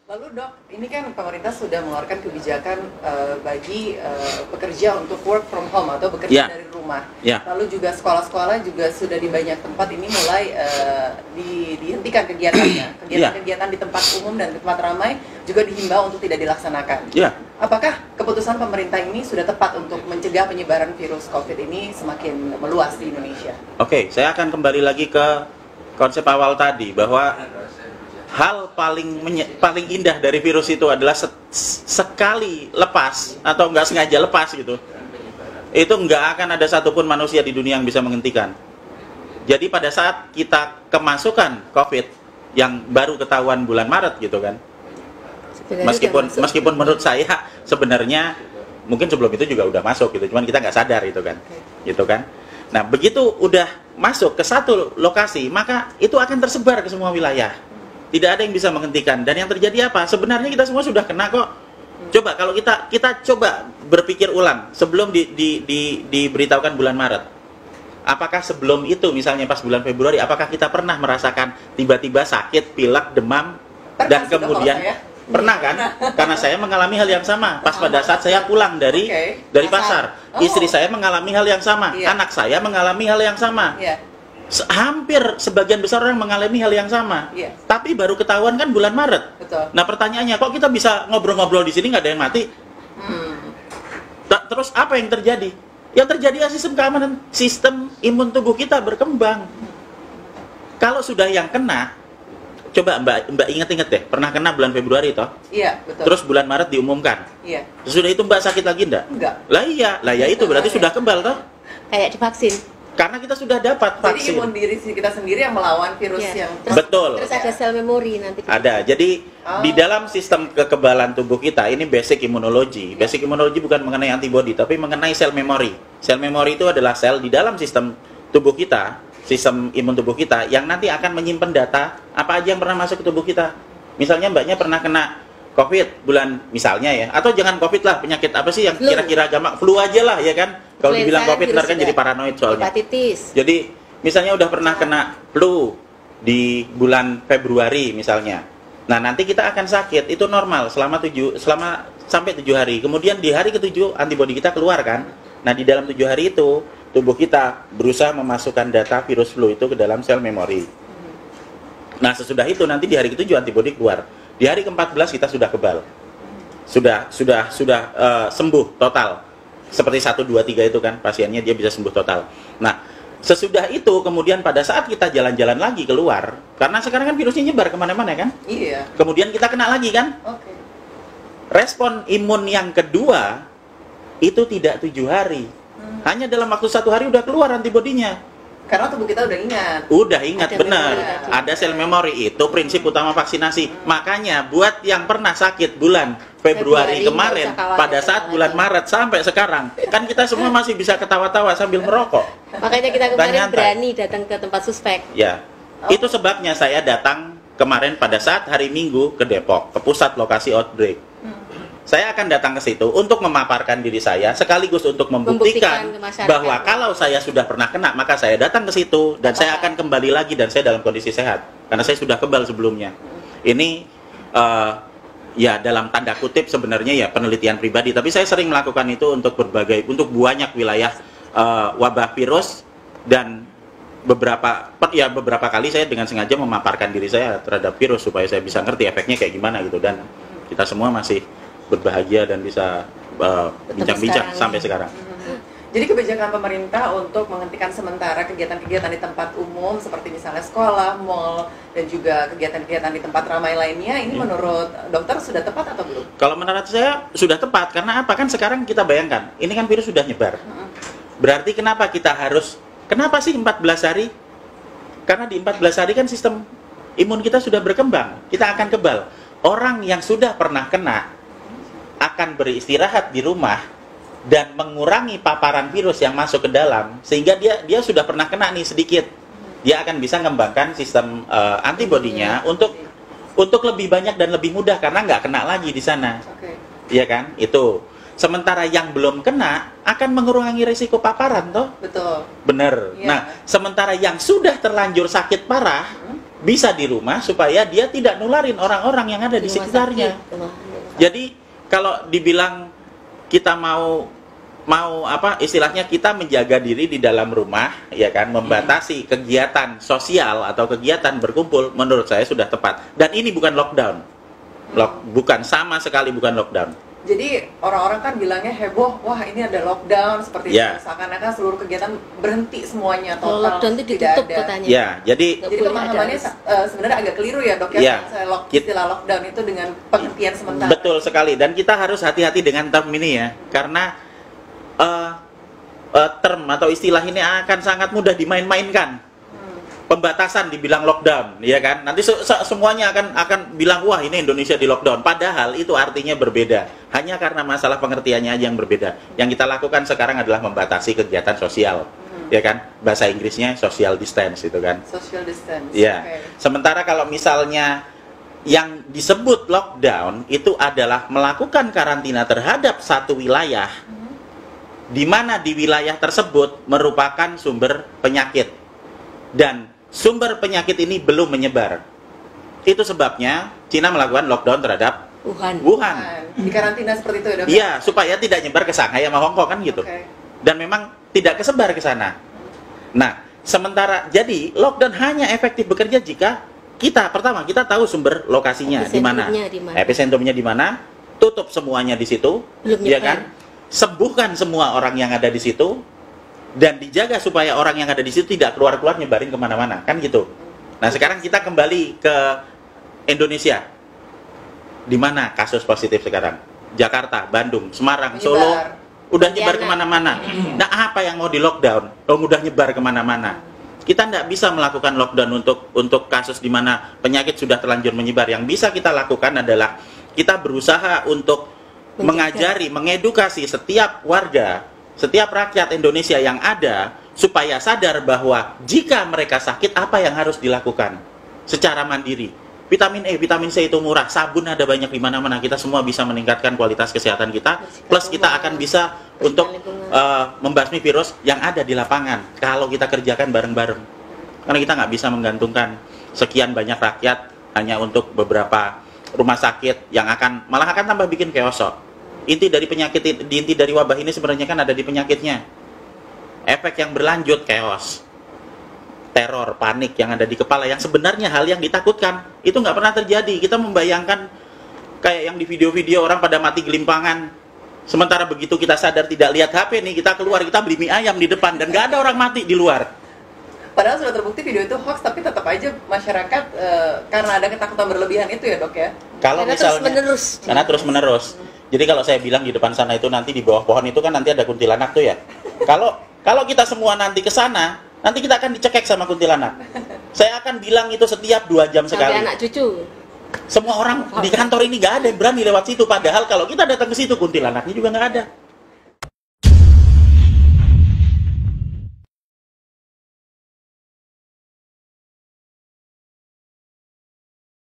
Lalu dok, ini kan pemerintah sudah mengeluarkan kebijakan bagi pekerja untuk work from home atau bekerja dari rumah. Lalu juga sekolah-sekolah juga sudah di banyak tempat ini mulai dihentikan kegiatannya. Kegiatan-kegiatan di tempat umum dan di tempat ramai juga dihimbau untuk tidak dilaksanakan. Apakah keputusan pemerintah ini sudah tepat untuk mencegah penyebaran virus COVID ini semakin meluas di Indonesia? Oke, saya akan kembali lagi ke konsep awal tadi bahwa hal paling indah dari virus itu adalah sekali lepas atau nggak sengaja lepas gitu, itu nggak akan ada satupun manusia di dunia yang bisa menghentikan. Jadi pada saat kita kemasukan COVID yang baru ketahuan bulan Maret gitu kan, meskipun menurut saya sebenarnya mungkin sebelum itu juga udah masuk gitu, cuman kita nggak sadar gitu kan. Nah begitu udah masuk ke satu lokasi, maka itu akan tersebar ke semua wilayah. Tidak ada yang bisa menghentikan. Dan yang terjadi apa? Sebenarnya kita semua sudah kena kok. Coba kalau kita coba berpikir ulang sebelum diberitahukan bulan Maret. Apakah sebelum itu misalnya pas bulan Februari, apakah kita pernah merasakan tiba-tiba sakit, pilek, demam dan kemudian pernah kan? Karena saya mengalami hal yang sama. Pas pada saat saya pulang dari pasar, istri saya mengalami hal yang sama, anak saya mengalami hal yang sama. Hampir sebagian besar orang mengalami hal yang sama, tapi baru ketahuan kan bulan Maret. Nah pertanyaannya, kok kita bisa ngobrol-ngobrol di sini nggak ada yang mati? Terus apa yang terjadi? Yang terjadi sistem keamanan, sistem imun tubuh kita berkembang. Kalau sudah yang kena, coba Mbak ingat-ingat deh, pernah kena bulan Februari toh? Iya, betul. Terus bulan Maret diumumkan. Iya. Sudah itu Mbak sakit lagi enggak? Enggak. Lah iya itu berarti sudah kebal toh? Kayak divaksin. Karena kita sudah dapat vaksin. Jadi imun diri kita sendiri yang melawan virus yang... Betul. Terus ada sel memori nanti. Ada. Jadi di dalam sistem kekebalan tubuh kita, ini basic immunology. Basic immunology bukan mengenai antibody, tapi mengenai sel memori. Sel memori itu adalah sel di dalam sistem tubuh kita, sistem imun tubuh kita, yang nanti akan menyimpan data apa aja yang pernah masuk ke tubuh kita. Misalnya mbaknya pernah kena COVID bulan misalnya ya, atau jangan COVID lah, penyakit apa sih yang kira-kira gampang, flu aja lah ya kan. Kalau dibilang COVID ntar kan jadi paranoid soalnya. Hepatitis. Jadi misalnya udah pernah kena flu di bulan Februari misalnya. Nah nanti kita akan sakit, itu normal selama sampai 7 hari. Kemudian di hari ke-7 antibodi kita keluar kan. Nah di dalam 7 hari itu tubuh kita berusaha memasukkan data virus flu itu ke dalam sel memori. Nah sesudah itu nanti di hari ke-7 antibodi keluar. Di hari ke-14 kita sudah kebal. Sudah sembuh total. Seperti 1, 2, 3 itu kan pasiennya dia bisa sembuh total. Nah sesudah itu kemudian pada saat kita jalan-jalan lagi keluar, karena sekarang kan virusnya nyebar kemana-mana kan. Iya. Kemudian kita kena lagi kan. Respon imun yang kedua itu tidak 7 hari. Hanya dalam waktu 1 hari udah keluar antibodinya. Karena tubuh kita udah ingat. Udah ingat, benar. Ada sel memori, itu prinsip utama vaksinasi. Makanya buat yang pernah sakit bulan Februari kemarin, pada saat bulan Maret sampai sekarang, kan kita semua masih bisa ketawa-tawa sambil merokok. Makanya kita kemarin berani datang ke tempat suspek. Ya, itu sebabnya saya datang kemarin pada saat hari Minggu ke Depok, ke pusat lokasi outbreak. Saya akan datang ke situ untuk memaparkan diri saya, sekaligus untuk membuktikan bahwa kalau saya sudah pernah kena, maka saya datang ke situ dan saya akan kembali lagi dan saya dalam kondisi sehat. Karena saya sudah kebal sebelumnya. Ini ya dalam tanda kutip sebenarnya ya penelitian pribadi, tapi saya sering melakukan itu untuk banyak wilayah wabah virus, dan beberapa kali saya dengan sengaja memaparkan diri saya terhadap virus supaya saya bisa ngerti efeknya kayak gimana gitu, dan kita semua masih berbahagia dan bisa bincang-bincang sampai sekarang. Jadi kebijakan pemerintah untuk menghentikan sementara kegiatan-kegiatan di tempat umum seperti misalnya sekolah, mall, dan juga kegiatan-kegiatan di tempat ramai lainnya, ini menurut dokter sudah tepat atau belum? Kalau menurut saya sudah tepat, karena apa? Kan sekarang kita bayangkan, ini kan virus sudah nyebar. Berarti kenapa sih 14 hari? Karena di 14 hari kan sistem imun kita sudah berkembang, kita akan kebal. Orang yang sudah pernah kena akan beristirahat di rumah dan mengurangi paparan virus yang masuk ke dalam, sehingga dia sudah pernah kena nih sedikit, dia akan bisa mengembangkan sistem antibodinya untuk lebih banyak dan lebih mudah karena nggak kena lagi di sana. Iya kan? Itu. Sementara yang belum kena akan mengurangi risiko paparan toh? Betul. Bener. Nah, sementara yang sudah terlanjur sakit parah bisa di rumah supaya dia tidak nularin orang-orang yang ada di sekitarnya. Jadi kalau dibilang kita mau apa istilahnya, kita menjaga diri di dalam rumah, ya kan, membatasi kegiatan sosial atau kegiatan berkumpul, menurut saya sudah tepat. Dan ini bukan lockdown. Bukan, sama sekali bukan lockdown. Jadi orang-orang kan bilangnya heboh, wah ini ada lockdown seperti itu, seakan-akan seluruh kegiatan berhenti semuanya, total lockdown itu ditutup katanya. Ya, jadi pemahamannya sebenarnya agak keliru ya dok ya, istilah lockdown itu dengan penghentian sementara. Betul sekali, dan kita harus hati-hati dengan term ini ya, karena term atau istilah ini akan sangat mudah dimain-mainkan. Pembatasan dibilang lockdown, ya kan? Nanti semuanya akan bilang wah ini Indonesia di lockdown. Padahal itu artinya berbeda. Hanya karena masalah pengertiannya aja yang berbeda. Yang kita lakukan sekarang adalah membatasi kegiatan sosial, ya kan? Bahasa Inggrisnya social distance itu kan? Social distance. Ya. Okay. Sementara kalau misalnya yang disebut lockdown itu adalah melakukan karantina terhadap satu wilayah, di mana di wilayah tersebut merupakan sumber penyakit dan sumber penyakit ini belum menyebar. Itu sebabnya Cina melakukan lockdown terhadap Wuhan. Di karantina seperti itu ya, dok? Iya, supaya tidak nyebar ke Shanghai sama Hongkong kan gitu. Okay. Dan memang tidak kesebar ke sana. Nah, sementara jadi lockdown hanya efektif bekerja jika kita kita tahu sumber lokasinya di mana. Epicentrumnya di mana? Tutup semuanya di situ, ya kan? Sembuhkan semua orang yang ada di situ. Dan dijaga supaya orang yang ada di situ tidak keluar-keluar nyebarin kemana-mana, kan gitu. Nah sekarang kita kembali ke Indonesia. Di mana kasus positif sekarang? Jakarta, Bandung, Semarang, Solo, udah nyebar kemana-mana. Nah apa yang mau di lockdown? Udah nyebar kemana-mana. Kita tidak bisa melakukan lockdown untuk kasus di mana penyakit sudah terlanjur menyebar. Yang bisa kita lakukan adalah kita berusaha untuk mengajari, mengedukasi setiap warga, setiap rakyat Indonesia yang ada, supaya sadar bahwa jika mereka sakit, apa yang harus dilakukan secara mandiri. Vitamin E, vitamin C itu murah, sabun ada banyak di mana-mana, kita semua bisa meningkatkan kualitas kesehatan kita, plus kita akan bisa untuk membasmi virus yang ada di lapangan, kalau kita kerjakan bareng-bareng. Karena kita nggak bisa menggantungkan sekian banyak rakyat hanya untuk beberapa rumah sakit yang malah akan tambah bikin chaos. Inti dari penyakit, inti dari wabah ini sebenarnya kan ada di penyakitnya. Efek yang berlanjut, chaos, teror, panik yang ada di kepala, yang sebenarnya hal yang ditakutkan itu nggak pernah terjadi. Kita membayangkan kayak yang di video-video orang pada mati gelimpangan. Sementara begitu kita sadar tidak lihat HP nih, kita keluar, kita beli mie ayam di depan dan nggak ada orang mati di luar. Padahal sudah terbukti video itu hoax, tapi tetap aja masyarakat karena ada ketakutan berlebihan itu ya dok ya. Kalau misalnya karena terus menerus. Jadi kalau saya bilang di depan sana itu nanti di bawah pohon itu kan nanti ada kuntilanak tuh ya. Kalau kita semua nanti ke sana, nanti kita akan dicekek sama kuntilanak. Saya akan bilang itu setiap 2 jam sekali. Sampai anak cucu. Semua orang di kantor ini nggak ada yang berani lewat situ. Padahal kalau kita datang ke situ kuntilanaknya juga nggak ada.